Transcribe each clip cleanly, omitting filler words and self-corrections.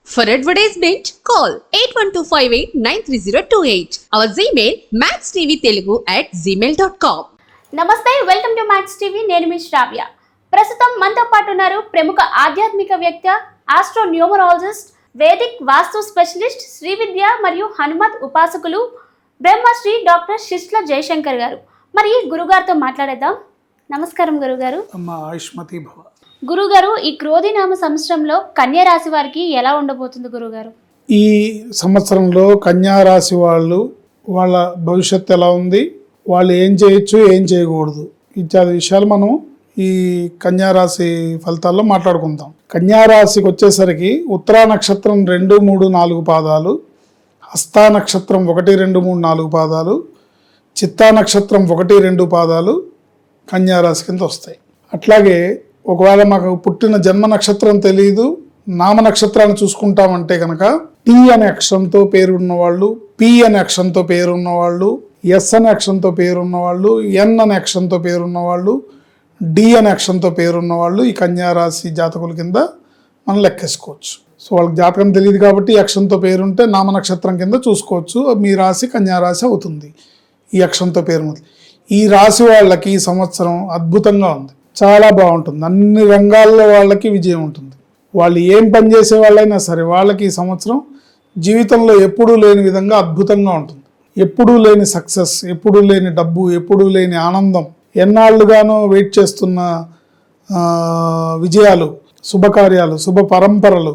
For advertisement, call 8125893028. Our Gmail maxtvtelugu@gmail.com. నమస్తే, welcome to max TV. నేను మీ శ్రావ్య. ప్రస్తుతం మనతో పాటు ఉన్నారు ప్రముఖ ఆధ్యాత్మికవేత్త, ఆస్ట్రో న్యూమరాలజిస్ట్, వేదిక్ వాస్తు స్పెషలిస్ట్, శ్రీ విద్య మరియు హనుమత్ ఉపాసకులు బ్రహ్మశ్రీ డాక్టర్ శిష్ల జయశంకర్ గారు. మరి గురుగారితో మాట్లాడేద్దాం. నమస్కారం గురుగారు. ఆయుష్మతి భవ. గురుగారు, ఈ క్రోధినామ సంవత్సరంలో కన్యా రాశి వారికి ఎలా ఉండబోతుంది గురుగారు? ఈ సంవత్సరంలో కన్యా రాశి వాళ్ళ భవిష్యత్తు ఎలా ఉంది, వాళ్ళు ఏం చేయొచ్చు, ఏం చేయకూడదు, ఇత్యాది విషయాలు మనం ఈ కన్యా రాశి ఫలితాల్లో మాట్లాడుకుందాం. కన్యా రాశికి వచ్చేసరికి ఉత్తరా నక్షత్రం 2, 3, 4 పాదాలు, హస్తా నక్షత్రం 1, 2, 3, 4 పాదాలు, చిత్తా నక్షత్రం 1, 2 పాదాలు కన్యా రాశి కింద వస్తాయి. అట్లాగే ఒకవేళ మాకు పుట్టిన జన్మ నక్షత్రం తెలియదు, నామ నక్షత్రాన్ని చూసుకుంటామంటే కనుక టీ అనే అక్షరంతో పేరున్న వాళ్ళు, పి అనే అక్షరంతో పేరున్న వాళ్ళు, ఎస్ అనే అక్షరంతో పేరున్న వాళ్ళు, ఎన్ అనే అక్షరంతో పేరున్న వాళ్ళు, డి అనే అక్షరంతో పేరున్న వాళ్ళు ఈ కన్యా రాశి జాతకుల కింద మనం లెక్కేసుకోవచ్చు. సో వాళ్ళకి జాతకం తెలియదు కాబట్టి ఈ అక్షరంతో పేరుంటే నామ నక్షత్రం కింద చూసుకోవచ్చు. మీ రాశి కన్యా రాశి అవుతుంది ఈ అక్షరంతో పేరు. ఈ రాశి వాళ్ళకి ఈ సంవత్సరం అద్భుతంగా ఉంది, చాలా బాగుంటుంది. అన్ని రంగాల్లో వాళ్ళకి విజయం ఉంటుంది. వాళ్ళు ఏం పని చేసే వాళ్ళైనా సరే వాళ్ళకి ఈ సంవత్సరం జీవితంలో ఎప్పుడూ లేని విధంగా అద్భుతంగా ఉంటుంది. ఎప్పుడూ లేని సక్సెస్, ఎప్పుడూ లేని డబ్బు, ఎప్పుడూ లేని ఆనందం, ఎన్నాళ్ళుగానో వెయిట్ చేస్తున్న విజయాలు, శుభకార్యాలు, శుభ పరంపరలు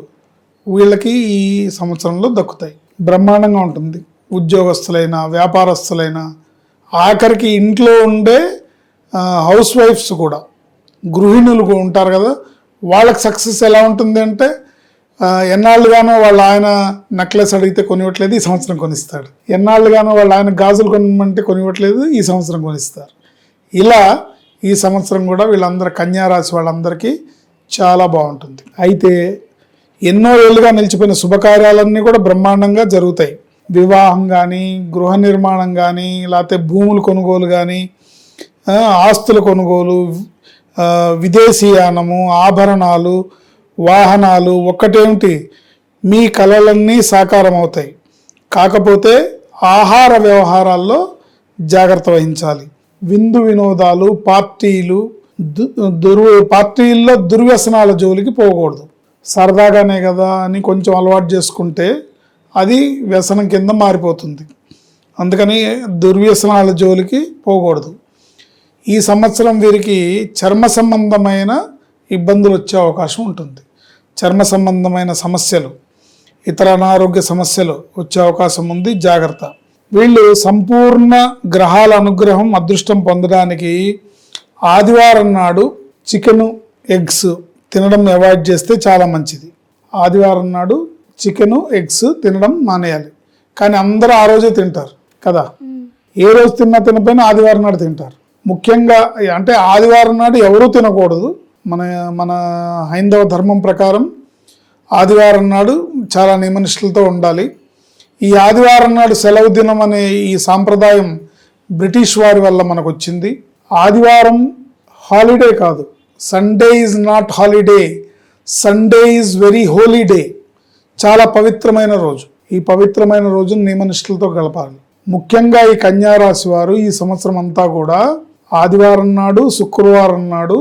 వీళ్ళకి ఈ సంవత్సరంలో దక్కుతాయి. బ్రహ్మాండంగా ఉంటుంది. ఉద్యోగస్తులైనా, వ్యాపారస్తులైనా, ఆఖరికి ఇంట్లో ఉండే హౌస్ వైఫ్స్ కూడా, గృహిణులు ఉంటారు కదా, వాళ్ళకి సక్సెస్ ఎలా ఉంటుంది అంటే ఎన్నాళ్ళుగానో వాళ్ళ ఆయన నెక్లెస్ అడిగితే కొనివ్వట్లేదు, ఈ సంవత్సరం కొనిస్తాడు. ఎన్నాళ్ళుగానో వాళ్ళ ఆయన గాజులు కొనివ్వమంటే కొనివ్వట్లేదు, ఈ సంవత్సరం కొనిస్తారు. ఇలా ఈ సంవత్సరం కూడా వీళ్ళందరూ కన్యా రాశి వాళ్ళందరికీ చాలా బాగుంటుంది. అయితే ఎన్నో ఏళ్ళుగా నిలిచిపోయిన శుభకార్యాలన్నీ కూడా బ్రహ్మాండంగా జరుగుతాయి. వివాహం కానీ, గృహ నిర్మాణం కానీ, లేకపోతే భూములు కొనుగోలు కానీ, ఆస్తుల కొనుగోలు, విదేశీయానము, ఆభరణాలు, వాహనాలు, ఒక్కటేమిటి మీ కలలన్నీ సాకారం అవుతాయి. కాకపోతే ఆహార వ్యవహారాల్లో జాగ్రత్త వహించాలి. విందు వినోదాలు, పార్టీలు, పార్టీల్లో దుర్వ్యసనాల జోలికి పోకూడదు. సరదాగానే కదా అని కొంచెం అలవాటు చేసుకుంటే అది వ్యసనం కింద మారిపోతుంది. అందుకని దుర్వ్యసనాల జోలికి పోకూడదు. ఈ సంవత్సరం వీరికి చర్మ సంబంధమైన ఇబ్బందులు వచ్చే అవకాశం ఉంటుంది. చర్మ సంబంధమైన సమస్యలు, ఇతర అనారోగ్య సమస్యలు వచ్చే అవకాశం ఉంది, జాగ్రత్త. వీళ్ళు సంపూర్ణ గ్రహాల అనుగ్రహం, అదృష్టం పొందడానికి ఆదివారం నాడు చికెను, ఎగ్స్ తినడం అవాయిడ్ చేస్తే చాలా మంచిది. ఆదివారం నాడు చికెను, ఎగ్స్ తినడం మానేయాలి. కానీ అందరూ ఆ రోజే తింటారు కదా, ఏ రోజు తినపోయినా ఆదివారం నాడు తింటారు. ముఖ్యంగా అంటే ఆదివారం నాడు ఎవరూ తినకూడదు. మన హైందవ ధర్మం ప్రకారం ఆదివారం నాడు చాలా నియమనిష్టలతో ఉండాలి. ఈ ఆదివారం నాడు సెలవు దినం అనే ఈ సాంప్రదాయం బ్రిటిష్ వారి వల్ల మనకు వచ్చింది. ఆదివారం హాలిడే కాదు, Sunday is not holiday, Sunday is very holy day. చాలా పవిత్రమైన రోజు. ఈ పవిత్రమైన రోజును నియమనిష్టలతో గడపాలి. ముఖ్యంగా ఈ కన్యా రాశి వారు ఈ సంవత్సరం అంతా కూడా ఆదివారం నాడు, శుక్రవారం నాడు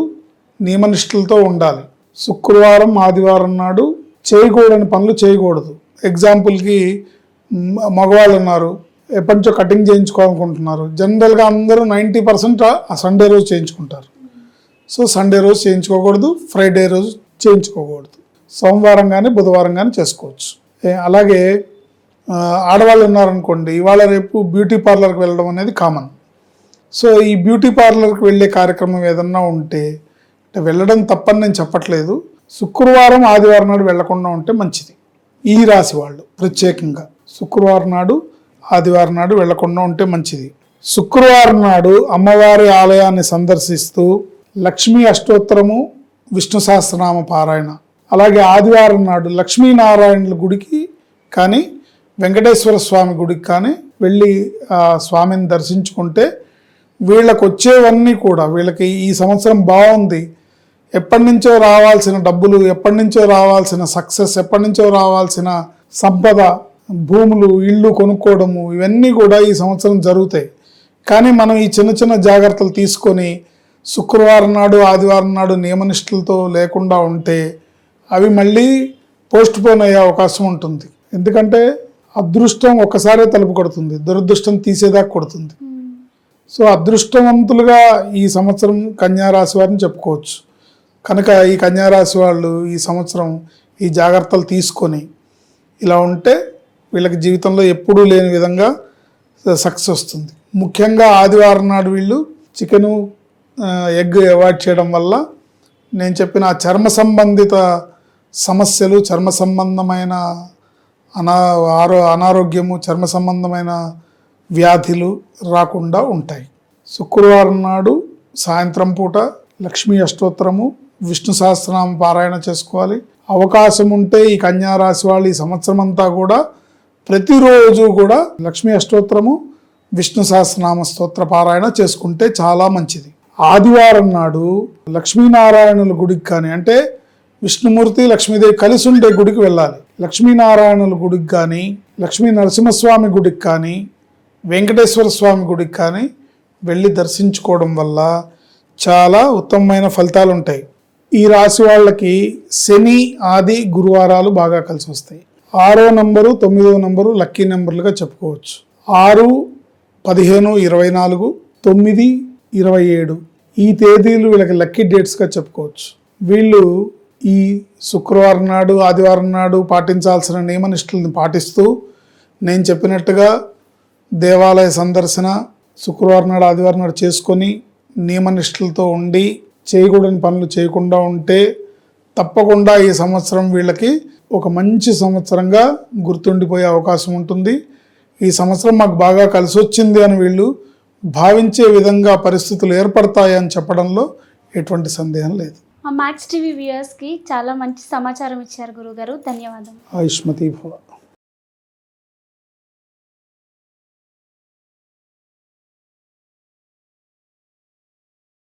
నియమనిష్టలతో ఉండాలి. శుక్రవారం, ఆదివారం నాడు చేయకూడని పనులు చేయకూడదు. ఎగ్జాంపుల్కి మగవాళ్ళు ఉన్నారు, ఎప్పటి నుంచో కటింగ్ చేయించుకోవాలనుకుంటున్నారు. జనరల్గా అందరూ 90% ఆ సండే రోజు చేయించుకుంటారు. సో సండే రోజు చేయించుకోకూడదు, ఫ్రైడే రోజు చేయించుకోకూడదు. సోమవారం కానీ, బుధవారం కానీ చేసుకోవచ్చు. అలాగే ఆడవాళ్ళు ఉన్నారనుకోండి, ఇవాళ రేపు బ్యూటీ పార్లర్కి వెళ్ళడం అనేది కామన్. సో ఈ బ్యూటీ పార్లర్కి వెళ్ళే కార్యక్రమం ఏదన్నా ఉంటే, అంటే వెళ్ళడం తప్పని నేను చెప్పట్లేదు, శుక్రవారం, ఆదివారం నాడు వెళ్లకుండా ఉంటే మంచిది. ఈ రాశి వాళ్ళు ప్రత్యేకంగా శుక్రవారం నాడు, ఆదివారం నాడు వెళ్లకుండా ఉంటే మంచిది. శుక్రవారం నాడు అమ్మవారి ఆలయాన్ని సందర్శిస్తూ లక్ష్మీ అష్టోత్తరము, విష్ణు సహస్రనామ పారాయణ, అలాగే ఆదివారం నాడు లక్ష్మీనారాయణుల గుడికి కానీ, వెంకటేశ్వర స్వామి గుడికి కానీ వెళ్ళి ఆ స్వామిని దర్శించుకుంటే వీళ్ళకి వచ్చేవన్నీ కూడా, వీళ్ళకి ఈ సంవత్సరం బాగుంది, ఎప్పటి నుంచో రావాల్సిన డబ్బులు, ఎప్పటి నుంచో రావాల్సిన సక్సెస్, ఎప్పటి నుంచో రావాల్సిన సంపద, భూములు, ఇళ్ళు కొనుక్కోవడము, ఇవన్నీ కూడా ఈ సంవత్సరం జరుగుతాయి. కానీ మనం ఈ చిన్న చిన్న జాగ్రత్తలు తీసుకొని శుక్రవారం నాడు, ఆదివారం నాడు నియమనిష్టలతో లేకుండా ఉంటే అవి మళ్ళీ పోస్ట్ పోన్ అయ్యే అవకాశం ఉంటుంది. ఎందుకంటే అదృష్టం ఒక్కసారే తలుపు కొడుతుంది, దురదృష్టం తీసేదాకా కొడుతుంది. సో అదృష్టవంతులుగా ఈ సంవత్సరం కన్యారాశి వారిని చెప్పుకోవచ్చు. కనుక ఈ కన్యారాశి వాళ్ళు ఈ సంవత్సరం ఈ జాగ్రత్తలు తీసుకొని ఇలా ఉంటే వీళ్ళకి జీవితంలో ఎప్పుడూ లేని విధంగా సక్సెస్ వస్తుంది. ముఖ్యంగా ఆదివారం నాడు వీళ్ళు చికెను, ఎగ్ అవాయిడ్ చేయడం వల్ల నేను చెప్పిన చర్మ సంబంధిత సమస్యలు, చర్మ సంబంధమైన అనారోగ్యము, చర్మ సంబంధమైన వ్యాధులు రాకుండా ఉంటాయి. శుక్రవారం నాడు సాయంత్రం పూట లక్ష్మీ అష్టోత్తరము, విష్ణు సహస్రనామ పారాయణ చేసుకోవాలి. అవకాశం ఉంటే ఈ కన్యారాశి వాళ్ళు ఈ సంవత్సరం అంతా కూడా ప్రతిరోజు కూడా లక్ష్మీ అష్టోత్తరము, విష్ణు సహస్రనామ స్తోత్ర పారాయణ చేసుకుంటే చాలా మంచిది. ఆదివారం నాడు లక్ష్మీనారాయణుల గుడికి కానీ, అంటే విష్ణుమూర్తి లక్ష్మీదేవి కలిసి ఉండే గుడికి వెళ్ళాలి. లక్ష్మీనారాయణుల గుడికి కానీ, లక్ష్మీ నరసింహస్వామి గుడికి కానీ, వెంకటేశ్వర స్వామి గుడికి కానీ వెళ్ళి దర్శించుకోవడం వల్ల చాలా ఉత్తమమైన ఫలితాలు ఉంటాయి. ఈ రాశి వాళ్ళకి శని, ఆది, గురువారాలు బాగా కలిసి వస్తాయి. 6వ నంబరు, 9వ నంబరు లక్కీ నెంబర్లుగా చెప్పుకోవచ్చు. 6, 15, 24, 9, 27 ఈ తేదీలు వీళ్ళకి లక్కీ డేట్స్గా చెప్పుకోవచ్చు. వీళ్ళు ఈ శుక్రవారం నాడు, ఆదివారం నాడు పాటించాల్సిన నియమనిష్టలను పాటిస్తూ నేను చెప్పినట్టుగా దేవాలయ సందర్శన శుక్రవారం నాడు, ఆదివారం నాడు చేసుకొని నియమనిష్టలతో ఉండి చేయకూడని పనులు చేయకుండా ఉంటే తప్పకుండా ఈ సంవత్సరం వీళ్ళకి ఒక మంచి సంవత్సరంగా గుర్తుండిపోయే అవకాశం ఉంటుంది. ఈ సంవత్సరం మాకు బాగా కలిసి వచ్చింది అని వీళ్ళు భావించే విధంగా పరిస్థితులు ఏర్పడతాయని చెప్పడంలో ఎటువంటి సందేహం లేదు. మ్యాక్స్ టీవీ వ్యూయర్స్కి చాలా మంచి సమాచారం ఇచ్చారు గురుగారు. ధన్యవాదాలు. ఆయుష్మతి భవ.